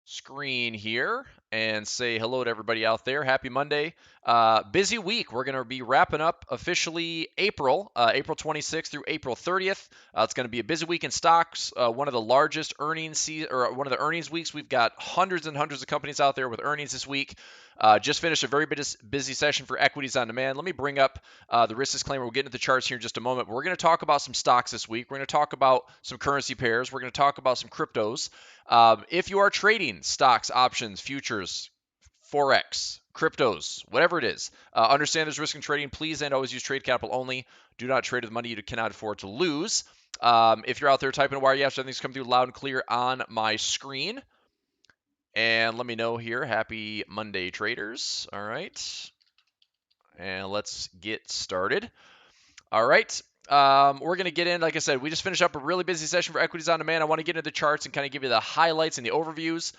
screen here and say hello to everybody out there. Happy Monday. Busy week. We're going to be wrapping up officially April 26th through April 30th. It's going to be a busy week in stocks. One of the largest earnings one of the earnings weeks. We've got hundreds and hundreds of companies out there with earnings this week. Just finished a very busy session for equities on demand. Let me bring up the risk disclaimer. We'll get into the charts here in just a moment. But we're going to talk about some stocks this week. We're going to talk about some currency pairs. We're going to talk about some cryptos. If you are trading stocks, options, futures, Forex, cryptos, whatever it is, understand there's risk in trading. Please and always use trade capital only. Do not trade with money you cannot afford to lose. If you're out there typing a wire, yes, everything's coming through loud and clear on my screen. And let me know here. Happy Monday, traders. All right. And let's get started. All right. We're going to get in, like I said, we just finished up a really busy session for equities on demand. I want to get into the charts and kind of give you the highlights and the overviews.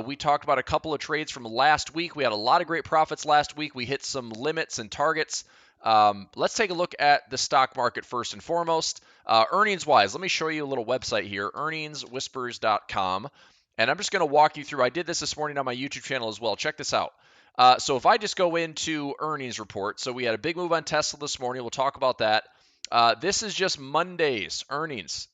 We talked about a couple of trades from last week. We had a lot of great profits last week. We hit some limits and targets. Let's take a look at the stock market first and foremost. Earnings-wise, let me show you a little website here, earningswhispers.com. And I'm just going to walk you through. I did this morning on my YouTube channel as well. Check this out. So if I just go into earnings report, so we had a big move on Tesla this morning. We'll talk about that. This is just Monday's earnings,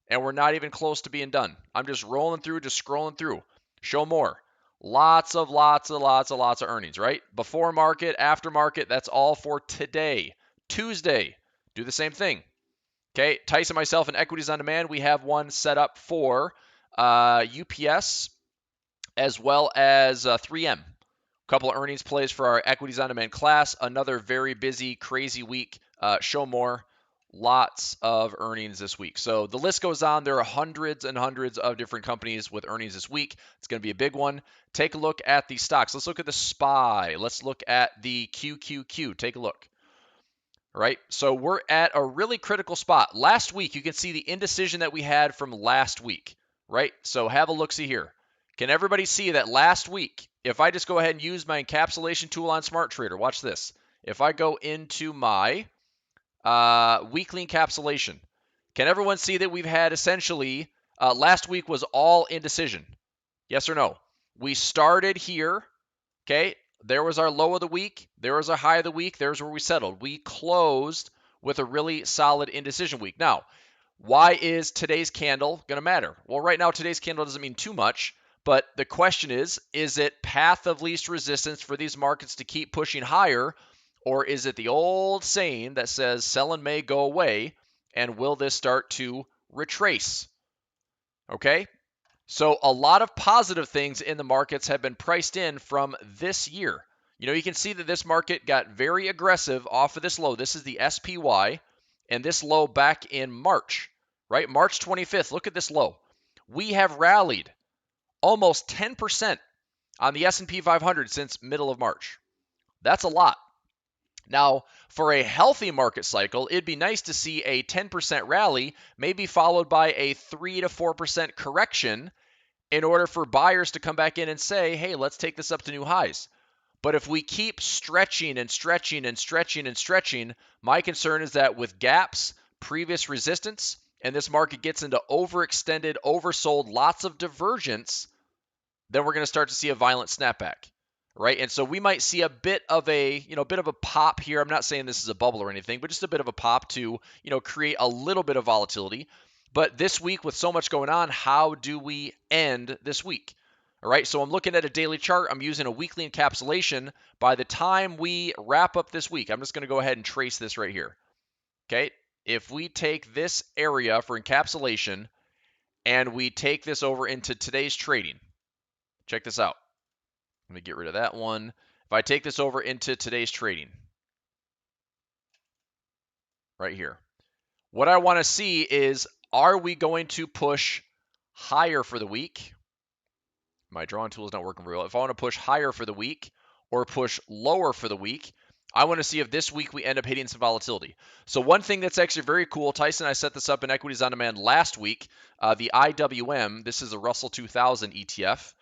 and we're not even close to being done. I'm just rolling through, just scrolling through. Show more. Lots of earnings, right? Before market, after market, that's all for today. Tuesday, do the same thing. Okay, Tyson, myself, and Equities on Demand, we have one set up for UPS as well as 3M. Couple of earnings plays for our Equities on Demand class. Another very busy, crazy week. Show more. Lots of earnings this week. So the list goes on. There are hundreds and hundreds of different companies with earnings this week. It's going to be a big one. Take a look at the stocks. Let's look at the SPY. Let's look at the QQQ. Take a look. All right, so we're at a really critical spot. Last week, you can see the indecision that we had from last week, right? So have a look-see here. Can everybody see that last week, if I just go ahead and use my encapsulation tool on Smart Trader, watch this. If I go into my weekly encapsulation, can everyone see that we've had essentially, last week was all indecision? Yes or no? We started here, okay? There was our low of the week. There was our high of the week. There's where we settled. We closed with a really solid indecision week. Now, why is today's candle going to matter? Well, right now, today's candle doesn't mean too much. But the question is it path of least resistance for these markets to keep pushing higher? Or is it the old saying that says sell in May, go away? And will this start to retrace? Okay? So a lot of positive things in the markets have been priced in from this year. You know, you can see that this market got very aggressive off of this low. This is the SPY, and this low back in March, right? March 25th. Look at this low. We have rallied almost 10% on the S&P 500 since middle of March. That's a lot. Now, for a healthy market cycle, it'd be nice to see a 10% rally, maybe followed by a 3 to 4% correction in order for buyers to come back in and say, hey, let's take this up to new highs. But if we keep stretching and stretching and stretching and stretching, my concern is that with gaps, previous resistance, and this market gets into overextended, oversold, lots of divergence, then we're going to start to see a violent snapback, right? And so we might see a bit of a pop here. I'm not saying this is a bubble or anything, but just a bit of a pop to, create a little bit of volatility. But this week with so much going on, how do we end this week? All right, so I'm looking at a daily chart. I'm using a weekly encapsulation. By the time we wrap up this week, I'm just going to go ahead and trace this right here. Okay, if we take this area for encapsulation and we take this over into today's trading, check this out. Let me get rid of that one. If I take this over into today's trading, right here, what I want to see is, are we going to push higher for the week? My drawing tool is not working very well. If I want to push higher for the week or push lower for the week, I want to see if this week we end up hitting some volatility. So one thing that's actually very cool, Tyson and I set this up in Equities on Demand last week, the IWM, this is a Russell 2000 ETF,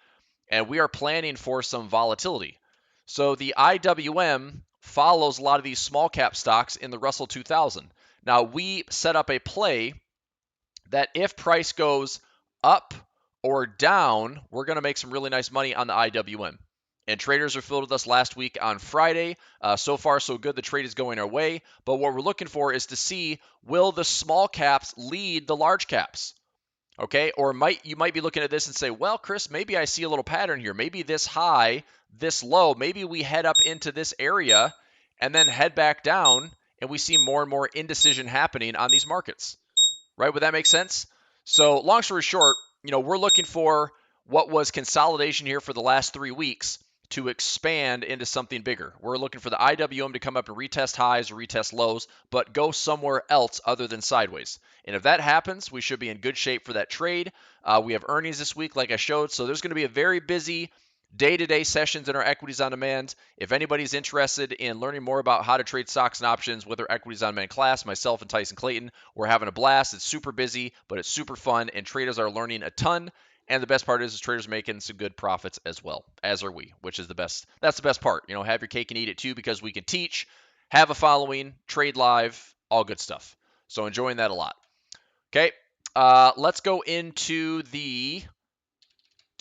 and we are planning for some volatility. So the IWM follows a lot of these small cap stocks in the Russell 2000. Now we set up a play that if price goes up or down, we're going to make some really nice money on the IWM. And traders are filled with us last week on Friday. So far, so good. The trade is going our way. But what we're looking for is to see, will the small caps lead the large caps? Okay, or you might be looking at this and say, well, Chris, maybe I see a little pattern here. Maybe this high, this low, maybe we head up into this area and then head back down, and we see more and more indecision happening on these markets. Right? Would that make sense? So long story short, we're looking for what was consolidation here for the last 3 weeks to expand into something bigger. We're looking for the IWM to come up and retest highs or retest lows, but go somewhere else other than sideways. And if that happens, we should be in good shape for that trade. We have earnings this week, like I showed, so there's going to be a very busy day-to-day sessions in our Equities on Demand. If anybody's interested in learning more about how to trade stocks and options with our Equities on Demand class, myself and Tyson Clayton, we're having a blast. It's super busy, but it's super fun, and traders are learning a ton. And the best part is traders are making some good profits as well, as are we, which is the best. That's the best part. Have your cake and eat it too, because we can teach, have a following, trade live, all good stuff. So enjoying that a lot. Okay, let's go into the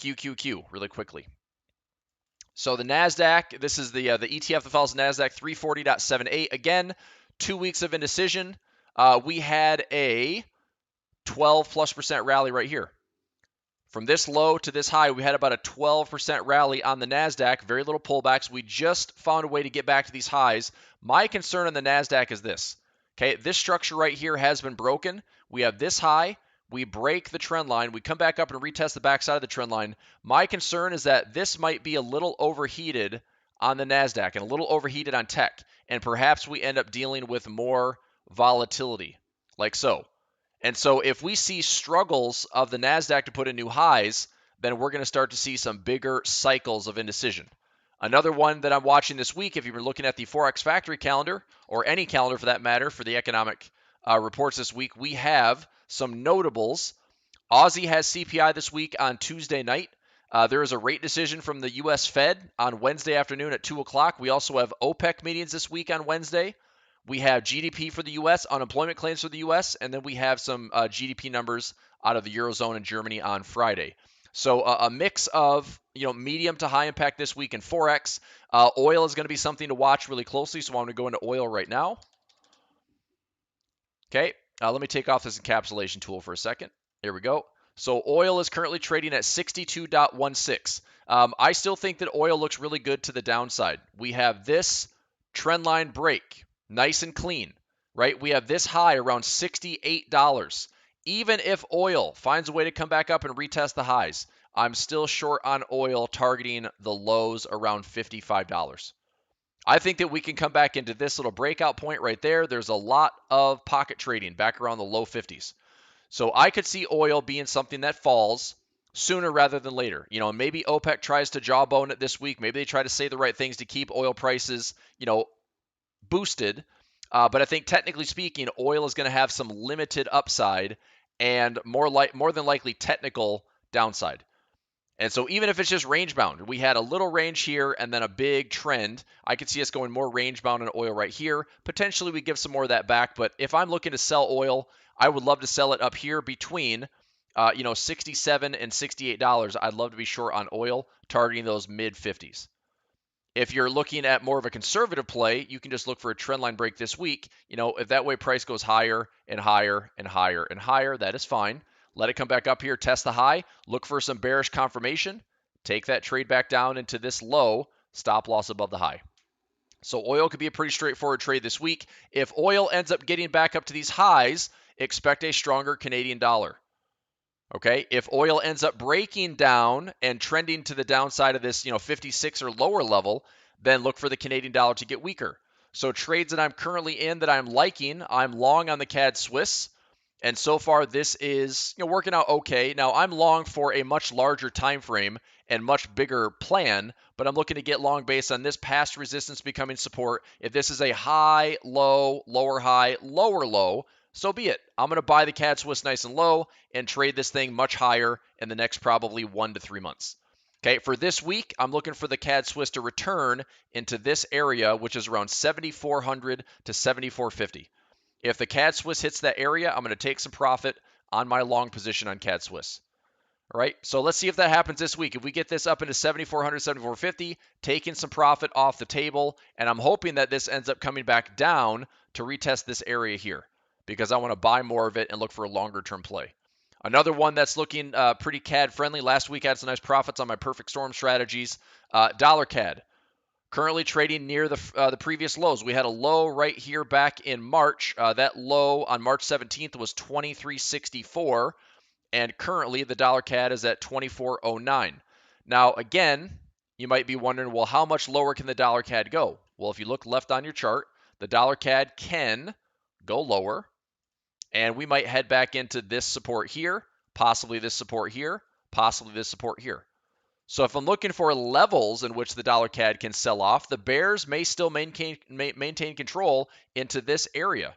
QQQ really quickly. So the NASDAQ, this is the ETF that follows NASDAQ 340.78. Again, 2 weeks of indecision. We had a 12+% rally right here. From this low to this high, we had about a 12% rally on the NASDAQ. Very little pullbacks. We just found a way to get back to these highs. My concern on the NASDAQ is this. Okay, this structure right here has been broken. We have this high. We break the trend line. We come back up and retest the backside of the trend line. My concern is that this might be a little overheated on the NASDAQ and a little overheated on tech. And perhaps we end up dealing with more volatility, like so. And so if we see struggles of the NASDAQ to put in new highs, then we're going to start to see some bigger cycles of indecision. Another one that I'm watching this week, if you've been looking at the Forex factory calendar, or any calendar for that matter, for the economic reports this week, we have some notables. Aussie has CPI this week on Tuesday night. There is a rate decision from the U.S. Fed on Wednesday afternoon at 2 o'clock. We also have OPEC meetings this week on Wednesday. We have GDP for the U.S., unemployment claims for the U.S., and then we have some GDP numbers out of the Eurozone and Germany on Friday. So a mix of medium to high impact this week in Forex. Oil is going to be something to watch really closely, so I'm going to go into oil right now. Okay, let me take off this encapsulation tool for a second. Here we go. So oil is currently trading at 62.16. I still think that oil looks really good to the downside. We have this trend line break. Nice and clean, right? We have this high around $68. Even if oil finds a way to come back up and retest the highs, I'm still short on oil targeting the lows around $55. I think that we can come back into this little breakout point right there. There's a lot of pocket trading back around the low 50s. So I could see oil being something that falls sooner rather than later. Maybe OPEC tries to jawbone it this week. Maybe they try to say the right things to keep oil prices, boosted, but I think technically speaking, oil is going to have some limited upside and more than likely technical downside. And so even if it's just range bound, we had a little range here and then a big trend. I could see us going more range bound in oil right here. Potentially we give some more of that back, but if I'm looking to sell oil, I would love to sell it up here between $67 and $68. I'd love to be short on oil, targeting those mid 50s. If you're looking at more of a conservative play, you can just look for a trend line break this week. If that way price goes higher and higher and higher and higher, that is fine. Let it come back up here, test the high, look for some bearish confirmation, take that trade back down into this low, stop loss above the high. So oil could be a pretty straightforward trade this week. If oil ends up getting back up to these highs, expect a stronger Canadian dollar. Okay, if oil ends up breaking down and trending to the downside of this, 56 or lower level, then look for the Canadian dollar to get weaker. So trades that I'm currently in that I'm liking, I'm long on the CAD Swiss, and so far this is working out okay. Now I'm long for a much larger time frame and much bigger plan, but I'm looking to get long based on this past resistance becoming support. If this is a high, low, lower high, lower low, so be it. I'm going to buy the CAD Swiss nice and low and trade this thing much higher in the next probably 1 to 3 months. Okay, for this week, I'm looking for the CAD Swiss to return into this area, which is around 7,400 to 7,450. If the CAD Swiss hits that area, I'm going to take some profit on my long position on CAD Swiss. All right, so let's see if that happens this week. If we get this up into 7,400, 7,450, taking some profit off the table, and I'm hoping that this ends up coming back down to retest this area here because I want to buy more of it and look for a longer term play. Another one that's looking pretty CAD friendly. Last week I had some nice profits on my perfect storm strategies. Dollar CAD. Currently trading near the previous lows. We had a low right here back in March. That low on March 17th was 23.64, and currently the dollar CAD is at 24.09. Now, again, you might be wondering, well, how much lower can the dollar CAD go? Well, if you look left on your chart, the dollar CAD can go lower, and we might head back into this support here, possibly this support here, possibly this support here. So if I'm looking for levels in which the dollar CAD can sell off, the bears may still maintain control into this area.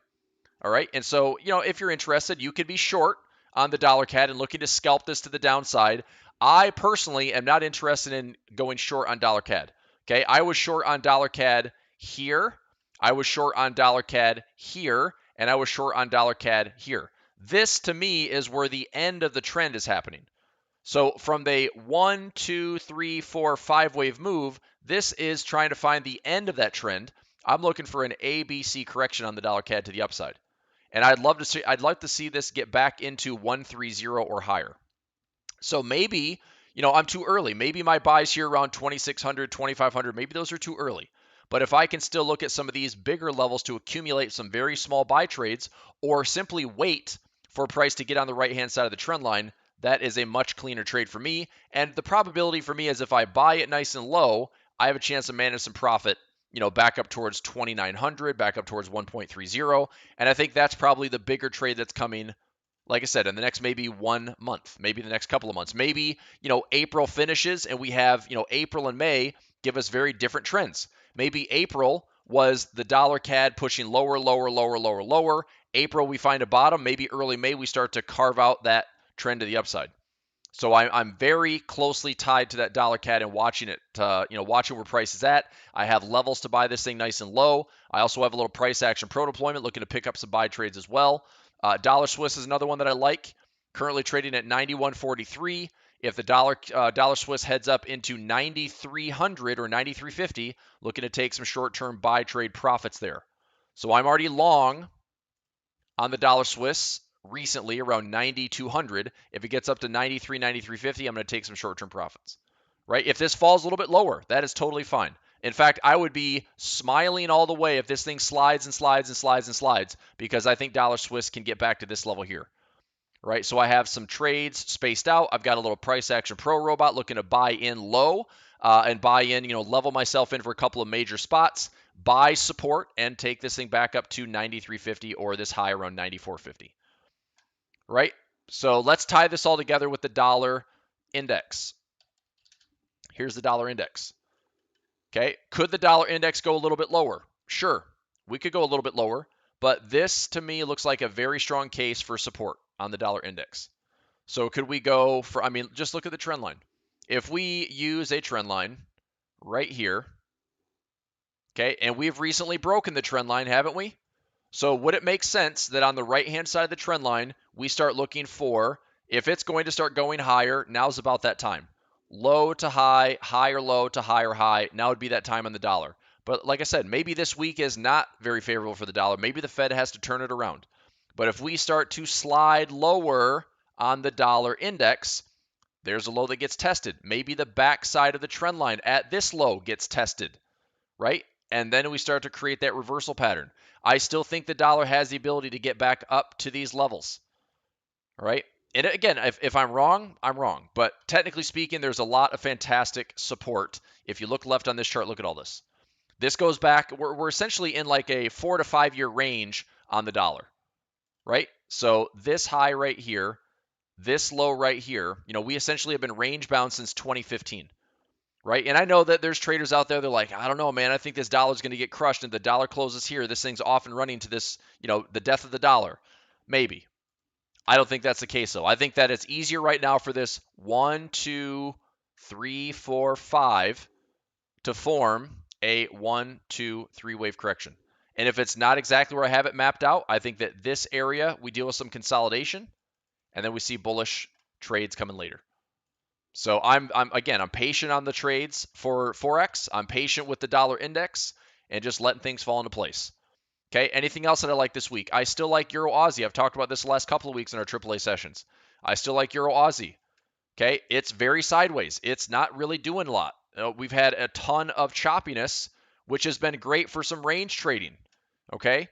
All right. And so, if you're interested, you could be short on the dollar CAD and looking to scalp this to the downside. I personally am not interested in going short on dollar CAD. Okay. I was short on dollar CAD here. I was short on dollar CAD here. And I was short on dollar CAD here. This to me is where the end of the trend is happening. So from the 1, 2, 3, 4, 5 wave move, this is trying to find the end of that trend. I'm looking for an ABC correction on the dollar CAD to the upside. And I'd like to see this get back into 130 or higher. So maybe, I'm too early. Maybe my buys here around 2,600, 2,500, maybe those are too early. But if I can still look at some of these bigger levels to accumulate some very small buy trades, or simply wait for price to get on the right-hand side of the trend line, that is a much cleaner trade for me. And the probability for me is if I buy it nice and low, I have a chance to manage some profit, back up towards 2,900, back up towards 1.30. And I think that's probably the bigger trade that's coming, like I said, in the next maybe 1 month, maybe the next couple of months. Maybe, April finishes and we have, April and May give us very different trends. Maybe April was the dollar CAD pushing lower, lower, lower, lower, lower. April, we find a bottom. Maybe early May, we start to carve out that trend to the upside. So I'm very closely tied to that dollar CAD and watching it, watching where price is at. I have levels to buy this thing nice and low. I also have a little price action pro deployment, looking to pick up some buy trades as well. Dollar Swiss is another one that I like. Currently trading at 91.43. If the dollar Swiss heads up into 9,300 or 9,350, looking to take some short-term buy trade profits there. So I'm already long on the dollar Swiss recently around 9,200. If it gets up to 93, 93.50, I'm going to take some short-term profits. Right? If this falls a little bit lower, that is totally fine. In fact, I would be smiling all the way if this thing slides and slides and slides and slides, because I think dollar Swiss can get back to this level here. Right? So I have some trades spaced out. I've got a little price action pro robot looking to buy in low and buy in, level myself in for a couple of major spots, buy support, and take this thing back up to 93.50 or this high around 94.50. Right? So let's tie this all together with the dollar index. Here's the dollar index. Okay, could the dollar index go a little bit lower? Sure, we could go a little bit lower, but this to me looks like a very strong case for support on the dollar index. So could we go for, just look at the trend line. If we use a trend line right here, okay, and we've recently broken the trend line, haven't we? So would it make sense that on the right-hand side of the trend line, we start looking for, if it's going to start going higher, now's about that time. Low to high, higher low to higher high, now would be that time on the dollar. But like I said, maybe this week is not very favorable for the dollar. Maybe the Fed has to turn it around. But if we start to slide lower on the dollar index, there's a low that gets tested. Maybe the back side of the trend line at this low gets tested, right? And then we start to create that reversal pattern. I still think the dollar has the ability to get back up to these levels, all right? And again, if I'm wrong, I'm wrong. But technically speaking, there's a lot of fantastic support. If you look left on this chart, look at all this. This goes back, we're essentially in like a 4 to 5 year range on the dollar, right? So this high right here, this low right here, we essentially have been range bound since 2015. Right? And I know that there's traders out there, they're like, I don't know, man, I think this dollar's going to get crushed and the dollar closes here. This thing's off and running to this, the death of the dollar. Maybe. I don't think that's the case, though. I think that it's easier right now for this 1, 2, 3, 4, 5 to form a 1, 2, 3 wave correction. And if it's not exactly where I have it mapped out, I think that this area, we deal with some consolidation, and then we see bullish trades coming later. So I'm patient on the trades for Forex. I'm patient with the dollar index and just letting things fall into place. Okay, anything else that I like this week? I still like Euro Aussie. I've talked about this the last couple of weeks in our AAA sessions. I still like Euro Aussie. Okay, it's very sideways. It's not really doing a lot. We've had a ton of choppiness, which has been great for some range trading. Okay,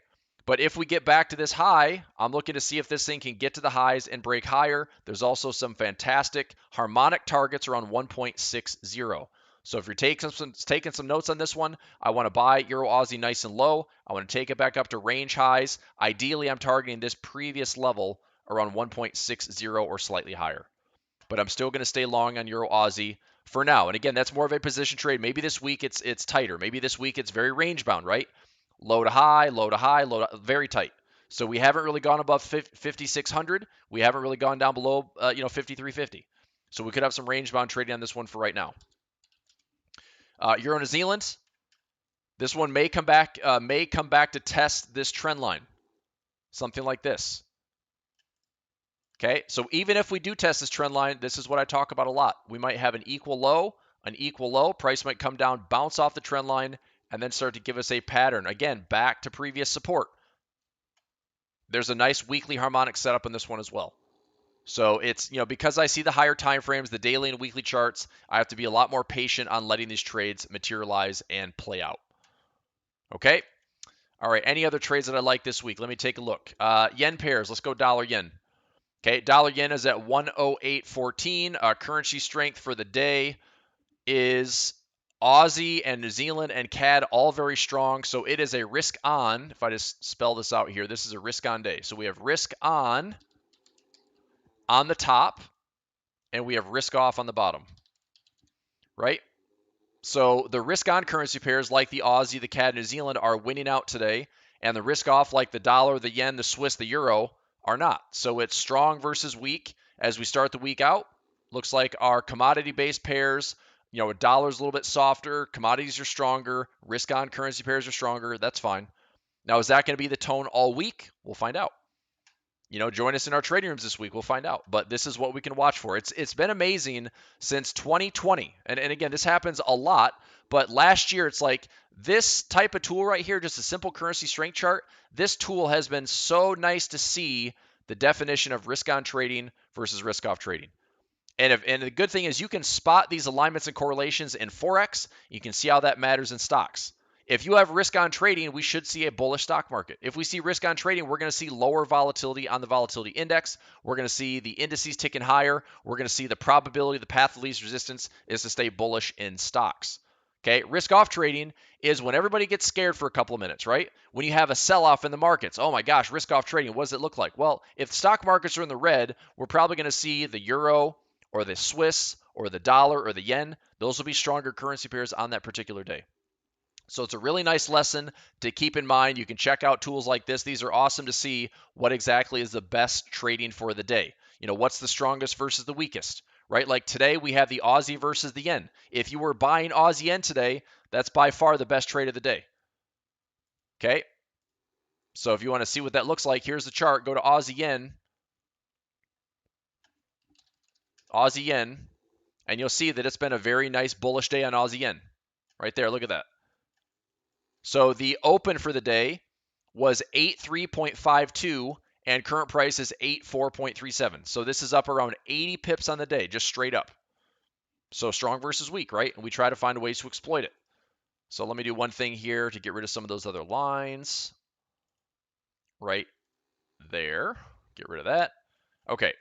but if we get back to this high, I'm looking to see if this thing can get to the highs and break higher. There's also some fantastic harmonic targets around 1.60. So if you're taking some notes on this one, I want to buy Euro Aussie nice and low. I want to take it back up to range highs. Ideally, I'm targeting this previous level around 1.60 or slightly higher. But I'm still going to stay long on Euro Aussie for now. And again, that's more of a position trade. Maybe this week it's tighter. Maybe this week it's very range bound, right? Low to high, low to high, very tight. So we haven't really gone above 5,600. We haven't really gone down below 5,350. So we could have some range bound trading on this one for right now. Euro New Zealand. This one may come back to test this trend line. Something like this. Okay, so even if we do test this trend line, this is what I talk about a lot. We might have an equal low, price might come down, bounce off the trend line, and then start to give us a pattern. Again, back to previous support. There's a nice weekly harmonic setup in this one as well. So it's, because I see the higher time frames, the daily and weekly charts, I have to be a lot more patient on letting these trades materialize and play out. Okay? All right, any other trades that I like this week? Let me take a look. Yen pairs, let's go dollar yen. Okay, dollar yen is at 108.14. Currency strength for the day is Aussie and New Zealand and CAD all very strong. So it is a risk on. If I just spell this out here, this is a risk on day. So we have risk on the top and we have risk off on the bottom, right? So the risk on currency pairs like the Aussie, the CAD, New Zealand are winning out today. And the risk off like the dollar, the yen, the Swiss, the euro are not. So it's strong versus weak as we start the week out. Looks like our commodity-based pairs, a dollar's a little bit softer, commodities are stronger, risk-on currency pairs are stronger. That's fine. Now, is that going to be the tone all week? We'll find out. Join us in our trading rooms this week. We'll find out. But this is what we can watch for. It's been amazing since 2020. And again, this happens a lot. But last year, it's like this type of tool right here, just a simple currency strength chart. This tool has been so nice to see the definition of risk-on trading versus risk-off trading. And the good thing is you can spot these alignments and correlations in Forex. You can see how that matters in stocks. If you have risk on trading, we should see a bullish stock market. If we see risk on trading, we're going to see lower volatility on the volatility index. We're going to see the indices ticking higher. We're going to see the probability, the path of least resistance is to stay bullish in stocks. Okay, risk off trading is when everybody gets scared for a couple of minutes, right? When you have a sell-off in the markets. Oh my gosh, risk off trading, what does it look like? Well, if stock markets are in the red, we're probably going to see the euro or the Swiss or the dollar or the yen. Those will be stronger currency pairs on that particular day. So it's a really nice lesson to keep in mind. You can check out tools like this. These are awesome to see what exactly is the best trading for the day. What's the strongest versus the weakest, right? Like today we have the Aussie versus the yen. If you were buying Aussie yen today, that's by far the best trade of the day. Okay? So if you want to see what that looks like, here's the chart. Go to Aussie yen. Aussie yen. And you'll see that it's been a very nice bullish day on Aussie yen. Right there, look at that. So the open for the day was 83.52 and current price is 84.37. So this is up around 80 pips on the day, just straight up. So strong versus weak, right? And we try to find ways to exploit it. So let me do one thing here to get rid of some of those other lines. Right there. Get rid of that. Okay.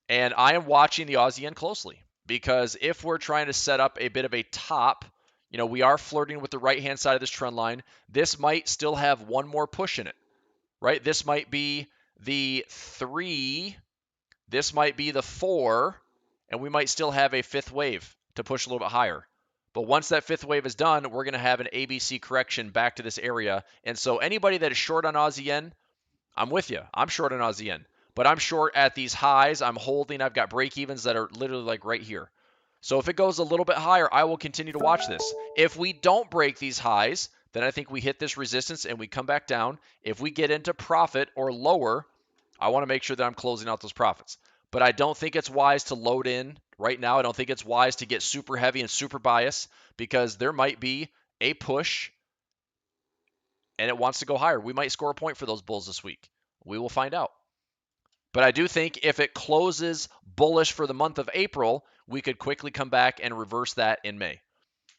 And I am watching the Aussie yen closely because if we're trying to set up a bit of a top, we are flirting with the right-hand side of this trend line. This might still have one more push in it, right? This might be the 3. This might be the 4. And we might still have a fifth wave to push a little bit higher. But once that fifth wave is done, we're going to have an ABC correction back to this area. And so anybody that is short on Aussie yen, I'm with you. I'm short on Aussie yen. But I'm short at these highs. I'm holding. I've got break-evens that are literally like right here. So if it goes a little bit higher, I will continue to watch this. If we don't break these highs, then I think we hit this resistance and we come back down. If we get into profit or lower, I want to make sure that I'm closing out those profits. but I don't think it's wise to load in right now. I don't think it's wise to get super heavy and super biased because there might be a push and it wants to go higher. We might score a point for those bulls this week. We will find out. But I do think if it closes bullish for the month of April, we could quickly come back and reverse that in May,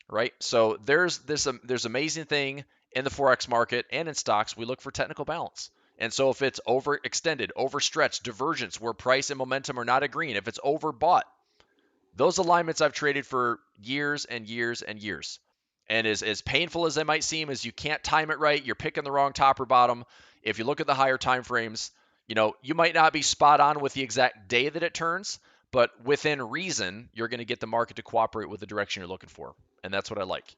right? So there's amazing thing in the Forex market and in stocks. We look for technical balance. And so if it's overextended, overstretched, divergence where price and momentum are not agreeing, if it's overbought, those alignments I've traded for years and years and years. And as painful as they might seem, as you can't time it right, you're picking the wrong top or bottom. If you look at the higher time frames, you might not be spot on with the exact day that it turns, but within reason, you're going to get the market to cooperate with the direction you're looking for. And that's what I like.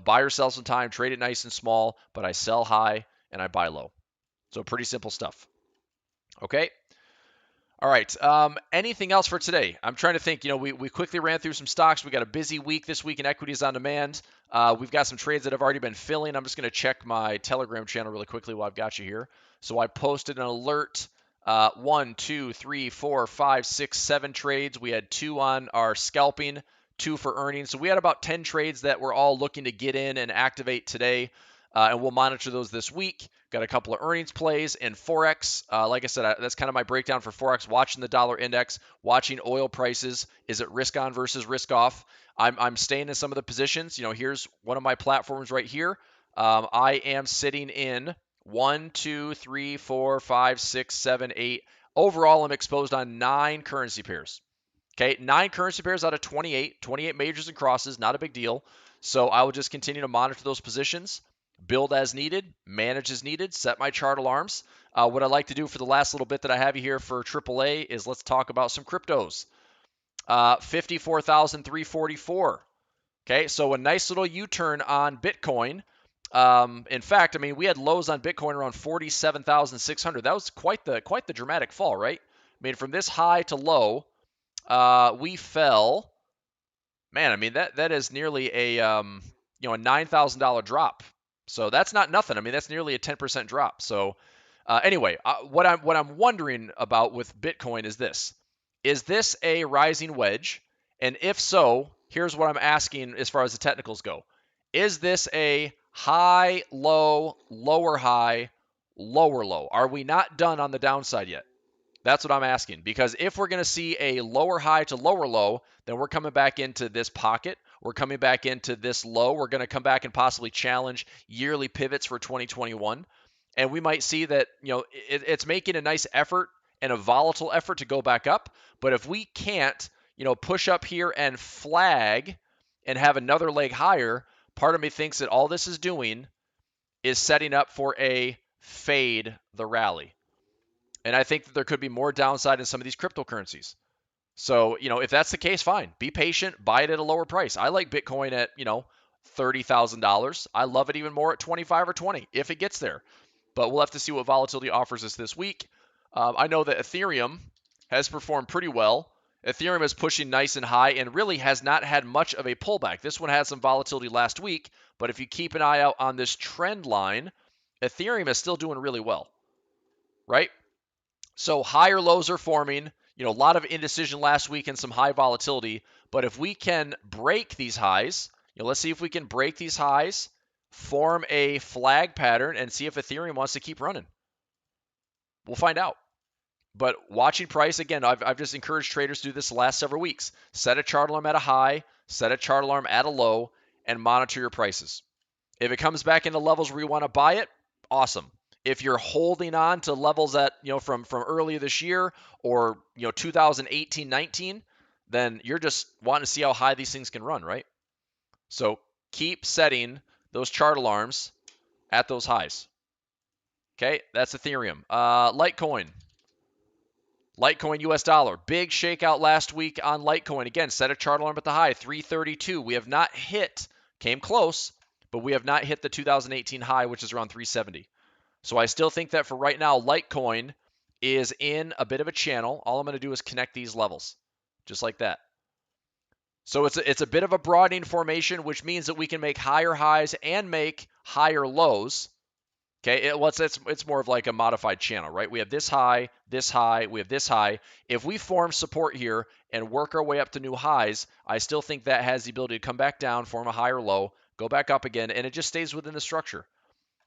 Buy or sell some time, trade it nice and small, but I sell high and I buy low. So pretty simple stuff. Okay. All right. Anything else for today? I'm trying to think. We quickly ran through some stocks. We got a busy week this week in equities on demand. We've got some trades that have already been filling. I'm just going to check my Telegram channel really quickly while I've got you here. So I posted an alert. 1, 2, 3, 4, 5, 6, 7 trades. We had 2 on our scalping, 2 for earnings. So we had about 10 trades that we're all looking to get in and activate today. And we'll monitor those this week. Got a couple of earnings plays in Forex. Like I said, that's kind of my breakdown for Forex, watching the dollar index, watching oil prices. Is it risk on versus risk off? I'm staying in some of the positions. Here's one of my platforms right here. I am sitting in 1, 2, 3, 4, 5, 6, 7, 8. Overall, I'm exposed on 9 currency pairs. Okay, 9 currency pairs out of 28. 28 majors and crosses, not a big deal. So I will just continue to monitor those positions, build as needed, manage as needed, set my chart alarms. What I'd like to do for the last little bit that I have you here for AAA is let's talk about some cryptos. 54,344. Okay, so a nice little U-turn on Bitcoin. In fact, we had lows on Bitcoin around 47,600. That was quite the dramatic fall, right? From this high to low, we fell. Man, that is nearly a a $9,000 drop. So that's not nothing. That's nearly a 10% drop. So anyway, what I'm wondering about with Bitcoin is this: is this a rising wedge? And if so, here's what I'm asking as far as the technicals go: is this a high, low, lower high, lower low? Are we not done on the downside yet? That's what I'm asking. Because if we're going to see a lower high to lower low, then we're coming back into this pocket. We're coming back into this low. We're going to come back and possibly challenge yearly pivots for 2021. And we might see that, it's making a nice effort and a volatile effort to go back up. But if we can't, push up here and flag and have another leg higher, part of me thinks that all this is doing is setting up for a fade the rally. And I think that there could be more downside in some of these cryptocurrencies. So, if that's the case, fine. Be patient. Buy it at a lower price. I like Bitcoin at, $30,000. I love it even more at 25 or 20 if it gets there. But we'll have to see what volatility offers us this week. I know that Ethereum has performed pretty well. Ethereum is pushing nice and high and really has not had much of a pullback. This one had some volatility last week, but if you keep an eye out on this trend line, Ethereum is still doing really well, right? So higher lows are forming, a lot of indecision last week and some high volatility. But if we can break these highs, let's see if we can break these highs, form a flag pattern, and see if Ethereum wants to keep running. We'll find out. But watching price, again, I've just encouraged traders to do this the last several weeks. Set a chart alarm at a high, set a chart alarm at a low, and monitor your prices. If it comes back into levels where you want to buy it, awesome. If you're holding on to levels that, from earlier this year or, 2018-19, then you're just wanting to see how high these things can run, right? So keep setting those chart alarms at those highs. Okay, that's Ethereum. Litecoin US dollar. Big shakeout last week on Litecoin. Again, set a chart alarm at the high, 332. We have not hit, came close, but we have not hit the 2018 high, which is around 370. So I still think that for right now, Litecoin is in a bit of a channel. All I'm going to do is connect these levels, just like that. So it's a bit of a broadening formation, which means that we can make higher highs and make higher lows. Okay, it's more of like a modified channel, right? We have this high, we have this high. If we form support here and work our way up to new highs, I still think that has the ability to come back down, form a higher low, go back up again, and it just stays within the structure.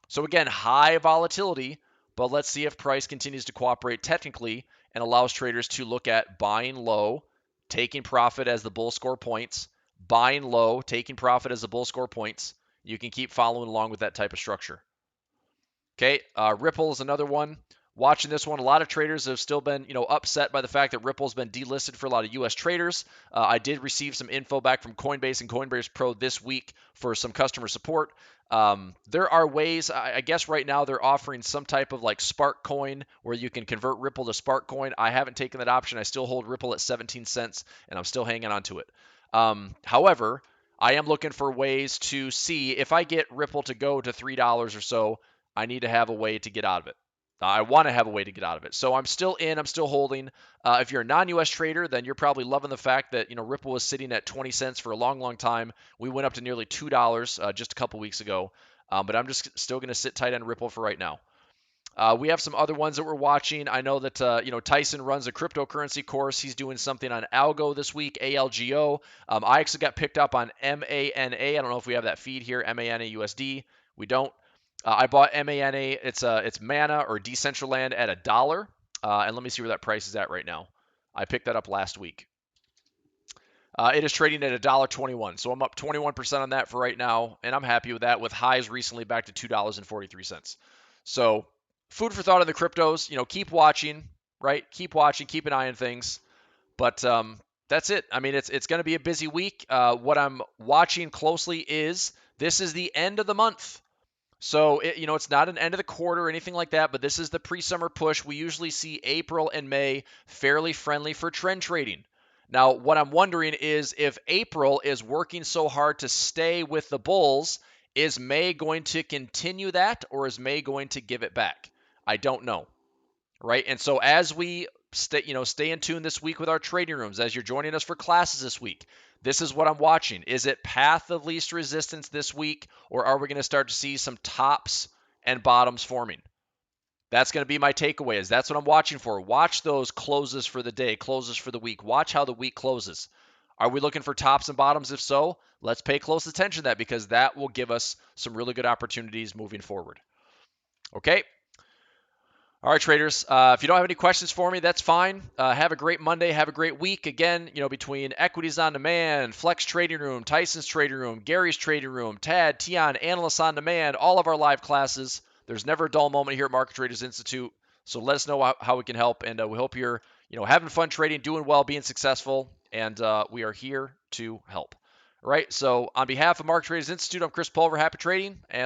So again, high volatility, but let's see if price continues to cooperate technically and allows traders to look at buying low, taking profit as the bull score points, buying low, taking profit as the bull score points. You can keep following along with that type of structure. Okay, Ripple is another one. Watching this one, a lot of traders have still been, upset by the fact that Ripple's been delisted for a lot of U.S. traders. I did receive some info back from Coinbase and Coinbase Pro this week for some customer support. There are ways, I guess right now they're offering some type of like Spark coin where you can convert Ripple to Spark coin. I haven't taken that option. I still hold Ripple at 17 cents and I'm still hanging on to it. However, I am looking for ways to see if I get Ripple to go to $3 or so, I need to have a way to get out of it. I want to have a way to get out of it. So I'm still in, I'm still holding. If you're a non-US trader, then you're probably loving the fact that, Ripple was sitting at 20 cents for a long, long time. We went up to nearly $2 just a couple weeks ago. But I'm just still going to sit tight on Ripple for right now. We have some other ones that we're watching. I know that, Tyson runs a cryptocurrency course. He's doing something on Algo this week, ALGO. I actually got picked up on MANA. I don't know if we have that feed here, MANA USD. We don't. I bought MANA. It's Mana or Decentraland at $1. And let me see where that price is at right now. I picked that up last week. It is trading at $1.21. So I'm up 21% on that for right now. And I'm happy with that, with highs recently back to $2.43. So food for thought on the cryptos. Keep watching, right? Keep watching, keep an eye on things. But that's it. I mean, it's going to be a busy week. What I'm watching closely is this is the end of the month. So, it's not an end of the quarter or anything like that, but this is the pre-summer push. We usually see April and May fairly friendly for trend trading. Now, what I'm wondering is if April is working so hard to stay with the bulls, is May going to continue that or is May going to give it back? I don't know, right? And so as we stay in tune this week with our trading rooms, as you're joining us for classes this week, this is what I'm watching. Is it path of least resistance this week, or are we going to start to see some tops and bottoms forming? That's going to be my takeaway. Is that's what I'm watching for. Watch those closes for the day, closes for the week. Watch how the week closes. Are we looking for tops and bottoms? If so, let's pay close attention to that because that will give us some really good opportunities moving forward. Okay. All right, traders, if you don't have any questions for me, that's fine. Have a great Monday. Have a great week. Again, between Equities on Demand, Flex Trading Room, Tyson's Trading Room, Gary's Trading Room, TAD, Tion, Analyst on Demand, all of our live classes. There's never a dull moment here at Market Traders Institute. So let us know how we can help. And we hope you're, having fun trading, doing well, being successful. And we are here to help. All right. So on behalf of Market Traders Institute, I'm Chris Pulver. Happy trading. And